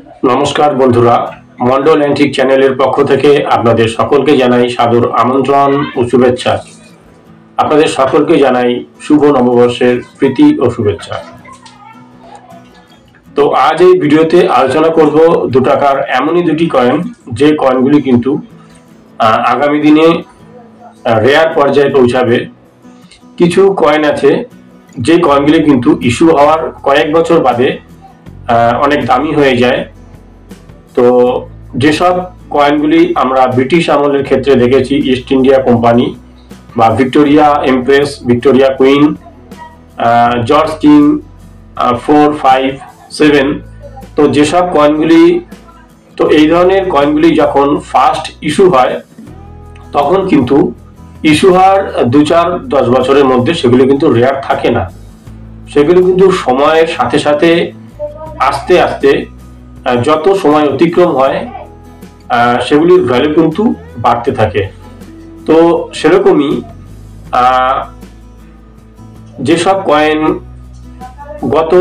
নমস্কার বন্ধুরা, মন্ডল অ্যান্টিক চ্যানেলের পক্ষ থেকে আপনাদের সকলকে জানাই সাদর আমন্ত্রণ ও শুভেচ্ছা। আপনাদের সকলকে জানাই শুভ নববর্ষের প্রীতি ও শুভেচ্ছা। তো আজ এই ভিডিওতে আলোচনা করব 2 টাকার এমনই দুটি কয়েন, যে কয়েনগুলি কিন্তু আগামী দিনে রেয়ার পর্যায়ে পৌঁছাবে। কিছু কয়েন আছে যে কয়েনগুলি কিন্তু ইস্যু হওয়ার কয়েক বছর বাদে অনেক দামি হয়ে যায়। তো যেসব কয়েনগুলি আমরা ব্রিটিশ আমলের ক্ষেত্রে দেখেছি, ইস্ট ইন্ডিয়া কোম্পানি বা Victoria empress, Victoria queen, George king 4, 5, 7, তো যেসব কয়েনগুলি, তো এই ধরনের কয়েনগুলি যখন ফার্স্ট ইস্যু হয় তখন কিন্তু ইস্যু হওয়ার 2-4-10 বছরের মধ্যে সেগুলো কিন্তু রেয়ার থাকে না। সেগুলো কিন্তু সময়ের সাথে সাথে আস্তে আস্তে যত সময় অতিক্রম হয় সেগুলির ভ্যালু কিন্তু বাড়তে থাকে। তো সেরকমই যেসব কয়েন গত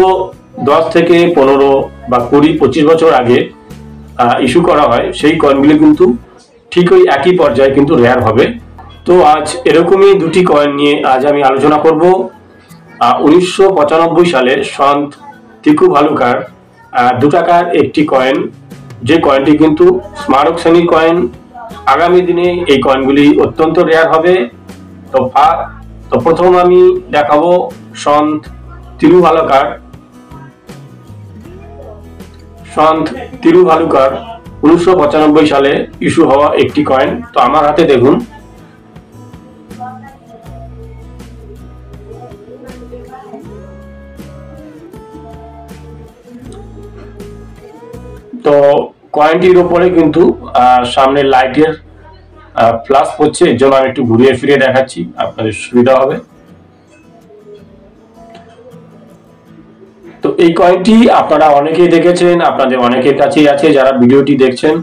10 থেকে 15 বা 20-25 বছর আগে ইস্যু করা হয়, সেই কয়েনগুলি কিন্তু ঠিক ওই একই পর্যায়ে কিন্তু রেয়ার হবে। তো আজ এরকমই দুটি কয়েন নিয়ে আজ আমি আলোচনা করব। 1995 সালে সন্ত তিকু ভালুকার 2 টাকার একটি কয়েন, যে কয়েনটি কিন্তু স্মারক শ্রেণীর কয়েন। আগামী দিনে এই কয়েনগুলি অত্যন্ত রেয়ার হবে। তো প্রথম আমি দেখাবো সন্ত তিরু ভালুকার 1995 সালে ইস্যু হওয়া একটি কয়েন। তো আমার হাতে দেখুন, তো কয়েনটির উপরে কিন্তু সামনে লাইটের ফ্ল্যাশ পড়ছে, এর জন্য আমি একটু ঘুরিয়ে ফিরিয়ে দেখাচ্ছি, আপনাদের সুবিধা হবে। তো এই কয়েনটি আপনারা অনেকেই দেখেছেন, আপনাদের অনেকের কাছেই আছে যারা ভিডিওটি দেখছেন।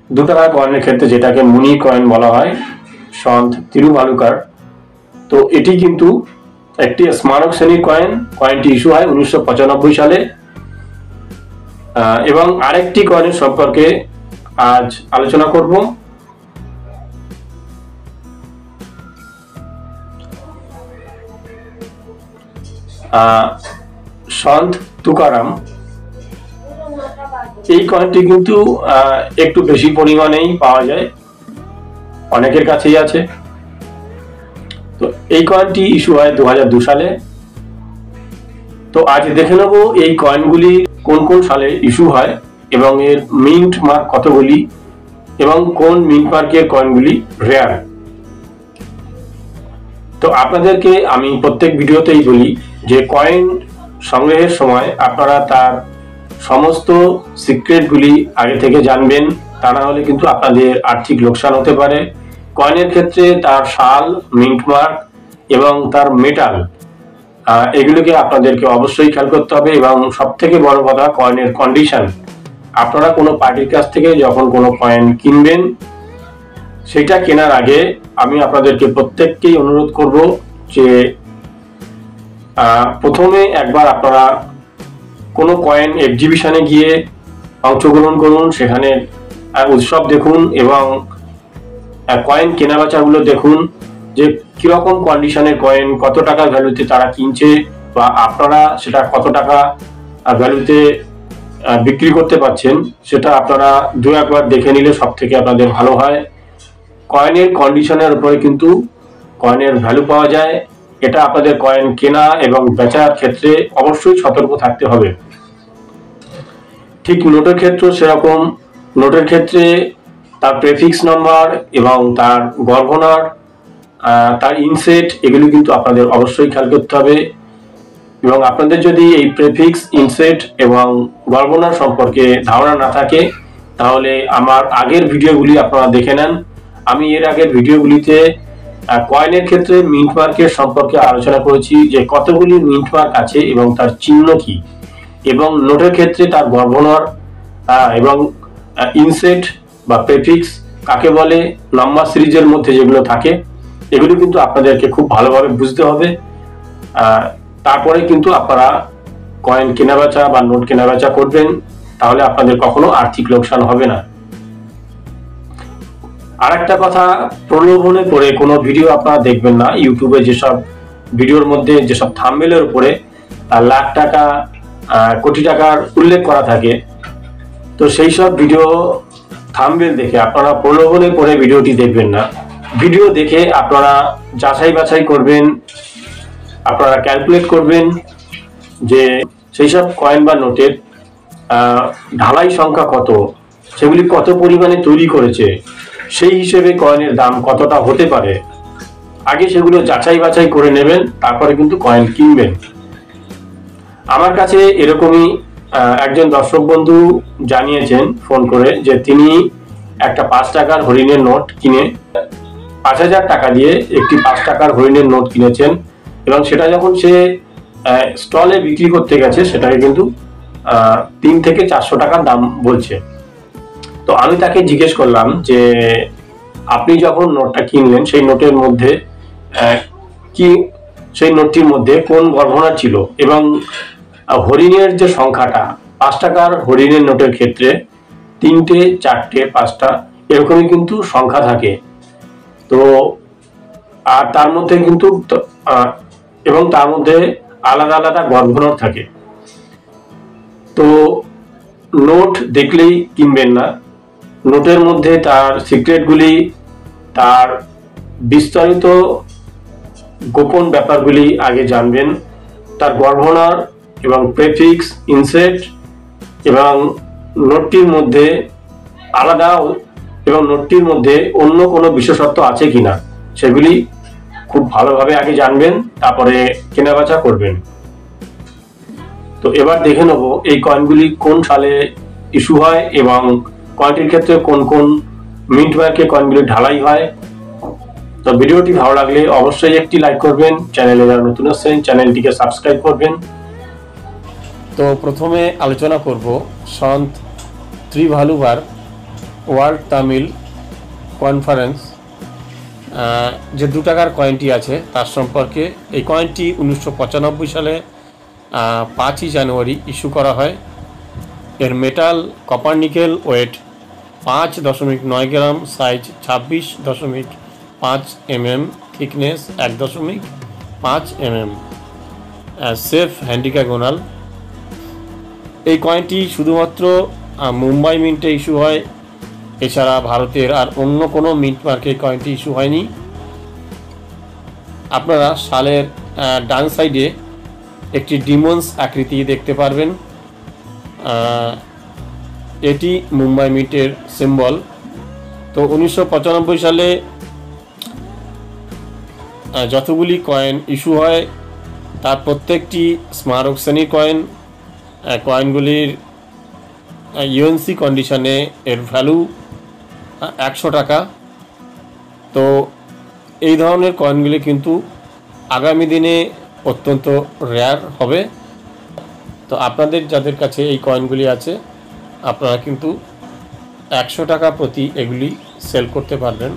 2 টাকার কয়েনের ক্ষেত্রে যেটাকে মুনি কয়েন বলা হয়, সন্ত তিরু ভালুকার, তো এটি কিন্তু একটি স্মারক শ্রেণীর কয়েন। কয়েনটি ইস্যু হয় 1995 সালে। এবং আরেকটি কয়েনের সম্পর্কে আজ আলোচনা করব। সন্ত তুকারাম, এই কয়েনটি কিন্তু একটু বেশি পরিমাণেই পাওয়া যায়, অনেকের কাছেই আছে। তো এই কয়েনটি ইস্যু হয় 2002 সালে। তো আজ দেখে নেব এই কয়েনগুলি কোন কোন সালে ইস্যু হয় এবং এর মিন্ট মার্ক কতগুলি এবং কোন মিন্ট মার্কের কয়েনগুলি রেয়ার। তো আপনাদেরকে আমি প্রত্যেক ভিডিওতেই বলি যে কয়েন সংগ্রহের সময় আপনারা তার সমস্ত সিক্রেটগুলি আগে থেকে জানবেন, তা না হলে কিন্তু আপনাদের আর্থিক লোকসান হতে পারে। কয়েনের ক্ষেত্রে তার সাল, মিন্ট মার্ক এবং তার মেটাল, এগুলোকে আপনাদেরকে অবশ্যই খেয়াল করতে হবে। এবং সব থেকে বড় কথা, কয়েনের কন্ডিশন। আপনারা কোনো পার্টির কাছ থেকে যখন কোনো কয়েন কিনবেন, সেটা কেনার আগে আমি আপনাদেরকে প্রত্যেককেই অনুরোধ করব যে প্রথমে একবার আপনারা কোনো কয়েন এক্সিবিশনে গিয়ে অংশগ্রহণ করুন, সেখানে উৎসব দেখুন এবং কয়েন কেনাবেচাগুলো দেখুন যে কিরকম কন্ডিশনের কয়েন, কত টাকা ভ্যালুতে তারা কিনছে বা আপনারা সেটা কত টাকা ভ্যালুতে বিক্রি করতে পারছেন, সেটা আপনারা 2-1 বার দেখে নিলে সব থেকে আপনাদের ভালো হয়। কয়েনের কন্ডিশনের উপরে কিন্তু কয়েনের ভ্যালু পাওয়া যায়। এটা আপনাদের কয়েন কেনা এবং বেচার ক্ষেত্রে অবশ্যই সতর্ক থাকতে হবে। ঠিক নোটের ক্ষেত্রে সেরকম, নোটের ক্ষেত্রে তার প্রেফিক্স নাম্বার এবং তার গভর্নর, তার ইনসেট, এগুলি কিন্তু আপনাদের অবশ্যই খেয়াল করতে হবে। এবং আপনাদের যদি এই প্রেফিক্স, ইনসেট এবং গভর্নর সম্পর্কে ধারণা না থাকে, তাহলে আমার আগের ভিডিওগুলি আপনারা দেখে নেন। আমি এর আগের ভিডিওগুলিতে কয়েনের ক্ষেত্রে মিন্ট মার্কের সম্পর্কে আলোচনা করেছি, যে কতগুলি মিন্ট মার্ক আছে এবং তার চিহ্ন কি, এবং নোটের ক্ষেত্রে তার গভর্নর এবং ইনসেট বা প্রেফিক্স কাকে বলে, নাম্বার সিরিজের মধ্যে যেগুলো থাকে, এগুলো কিন্তু আপনাদেরকে খুব ভালোভাবে বুঝতে হবে। তারপরে কিন্তু আপনারা কয়েন কেনাবেচা বা নোট কেনাবেচা করবেন, তাহলে আপনাদের কখনো আর্থিক লোকসান হবে না। আর একটা কথা, প্রলোভনে পড়ে কোনো ভিডিও আপনারা দেখবেন না। ইউটিউবে যেসব ভিডিওর মধ্যে যেসব থাম্বনেলের উপরে লাখ টাকা কোটি টাকার উল্লেখ করা থাকে, তো সেই সব ভিডিও থাম্বনেল দেখে আপনারা প্রলোভনে পড়ে ভিডিওটি দেখবেন না। ভিডিও দেখে আপনারা যাচাই বাছাই করবেন, আপনারা ক্যালকুলেট করবেন যে সেই সব কয়েন বা নোটের ঢালাই সংখ্যা কত, সেগুলি কত পরিমাণে তৈরি করেছে, সেই হিসেবে কয়েনের দাম কতটা হতে পারে, আগে সেগুলো যাচাই বাছাই করে নেবেন, তারপরে কিন্তু কয়েন কিনবেন। আমার কাছে এরকমই একজন দর্শক বন্ধু জানিয়েছেন ফোন করে যে তিনি একটা 5 টাকার হরিণের নোট কিনে 5,000 টাকা দিয়ে একটি 5 টাকার হরিণের নোট কিনেছেন, এবং সেটা যখন সে স্টলে বিক্রি করতে গেছে সেটাকে কিন্তু 3 থেকে 400 টাকার দাম বলছে। তো আমি তাকে জিজ্ঞেস করলাম যে আপনি যখন নোটটা কিনলেন সেই নোটের মধ্যে কি সেই নোটটির মধ্যে কোন গহনা ছিল, এবং হরিণের যে সংখ্যাটা 5 টাকার হরিণের নোটের ক্ষেত্রে 3টে 4টে 5টা এরকমই কিন্তু সংখ্যা থাকে। তো আর তার মধ্যে কিন্তু এবং তার মধ্যে আলাদা আলাদা গহনা থাকে। তো নোট দেখলেই কিনবেন না, নোটের মধ্যে তার সিক্রেটগুলি, তার বিস্তারিত গোপন ব্যাপারগুলি আগে জানবেন, তার গহনার এবং প্রেফিক্স, ইনসেট এবং নোটটির মধ্যে আলাদা এবং নোটটির মধ্যে অন্য কোনো বিশেষত্ব আছে কিনা সেগুলি খুব ভালোভাবে আগে জানবেন, তারপরে কেনাবেচা করবেন। তো এবার দেখে নেব এই কয়েনগুলি কোন সালে ইস্যু হয় এবং কয়েনটির ক্ষেত্রে কোন কোন মিন্ট মার্কে কয়েনগুলি ঢালাই হয়। তো ভিডিওটি ভালো লাগলে অবশ্যই একটি লাইক করবেন, চ্যানেলে যারা নতুন আছেন চ্যানেলটিকে সাবস্ক্রাইব করবেন। তো প্রথমে আলোচনা করব সন্ত ত্রিভালুভার ওয়ার্ল্ড তামিল কনফারেন্স যে 2 টাকার কয়েনটি আছে তার সম্পর্কে। এই কয়েনটি 1995 সালে 5ই জানুয়ারি ইস্যু করা হয়। এর metal copper nickel, weight 5.9 gram, size 26.5 mm, thickness 1.5 mm, shape hendecagonal. এই কয়েনটি শুধুমাত্র মুম্বাই মিন্টে ইস্যু হয়, এছাড়া ভারতের আর অন্য কোনো মিন্ট মার্কে কয়েনটি ইস্যু হয়নি। আপনারা সালের ডান সাইডে একটি ডিমন্স আকৃতি দেখতে পারবেন, এটি মুম্বাই মিন্টের সিম্বল। তো 1995 সালে যতগুলি কয়েন ইস্যু হয় তার প্রত্যেকটি স্মারক শ্রেণীর কয়েন। কয়েনগুলির ইউএনসি কন্ডিশনে এর ভ্যালু 100 টাকা। তো এই ধরনের কয়েনগুলি কিন্তু আগামী দিনে অত্যন্ত রেয়ার হবে। তো আপনাদের যাদের কাছে এই কয়েনগুলি আছে আপনারা কিন্তু 100 টাকা প্রতি এগুলি সেল করতে পারবেন।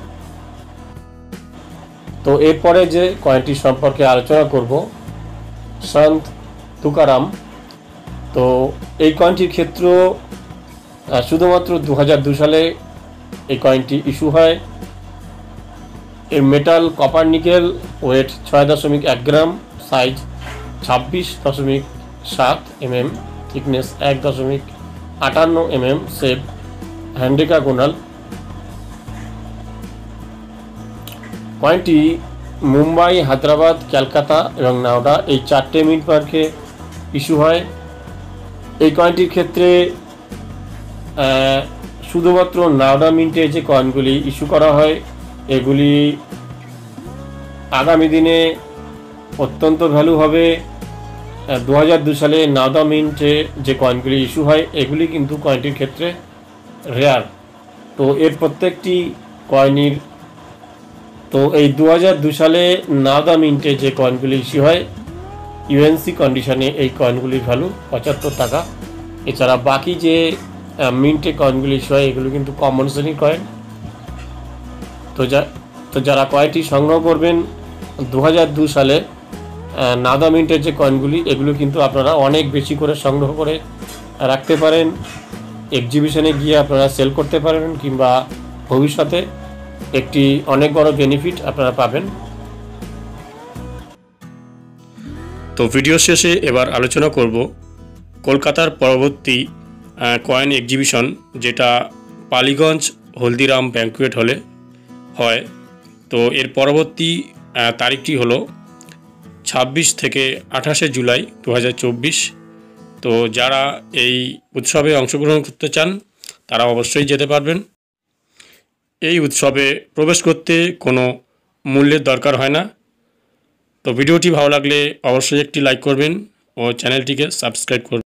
তো এরপরে যে কয়েনটি সম্পর্কে আলোচনা করব সন্ত তুকারাম। তো এই কয়েনটির ক্ষেত্র শুধুমাত্র 2002 সালে এই কয়েনটি ইস্যু হয়। এর metal copper nickel, weight 6.1 gram, size 26.7 mm, thickness 1.58 mm, shape hendecagonal. কয়েনটি মুম্বাই, হায়দ্রাবাদ, ক্যালকাতা এবং নাওডা এই 4টে মিন্ট মার্কে ইস্যু হয়। এই কয়েনটির ক্ষেত্রে শুধুমাত্র নাওডা মিন্টে যে কয়েনগুলি ইস্যু করা হয় এগুলি আগামী দিনে অত্যন্ত ভ্যালু হবে। 2002 সালে নাওডা মিন্টে যে কয়েনগুলি ইস্যু হয় এগুলি কিন্তু কয়েনটির ক্ষেত্রে রেয়ার। তো এর প্রত্যেকটি কয়েনের তো এই 2002 সালে নাওডা মিন্টে যে কয়েনগুলি ইস্যু হয় ইউএনসি কন্ডিশনে এই কয়েনগুলির ভ্যালু 75 টাকা। এছাড়া বাকি যে মিন্টে কয়েনগুলি ইস্যু হয় এগুলো কিন্তু কমন শ্রেণীর কয়েন। তো যারা কয়েনটি সংগ্রহ করবেন 2002 সালে নাদা মিন্টের যে কয়েনগুলি এগুলো কিন্তু আপনারা অনেক বেশি করে সংগ্রহ করে রাখতে পারেন, এক্সিবিশনে গিয়ে আপনারা সেল করতে পারবেন, কিংবা ভবিষ্যতে একটি অনেক বড় বেনিফিট আপনারা পাবেন। তো ভিডিও শেষে এবার আলোচনা করব কলকাতার পরবর্তী কয়েন এক্সিবিশন, যেটা পালিগঞ্জ হলদিরাম ব্যাঙ্কুয়েট হলে হয়। তো এর পরবর্তী তারিখটি হলো 26 থেকে 28শে জুলাই 2024। তো যারা এই উৎসবে অংশগ্রহণ করতে চান তারা অবশ্যই যেতে পারবেন। এই উৎসবে প্রবেশ করতে কোনো মূল্যের দরকার হয় না। তো ভিডিওটি ভালো লাগলে অবশ্যই একটি লাইক করবেন ও চ্যানেলটিকে সাবস্ক্রাইব করবেন।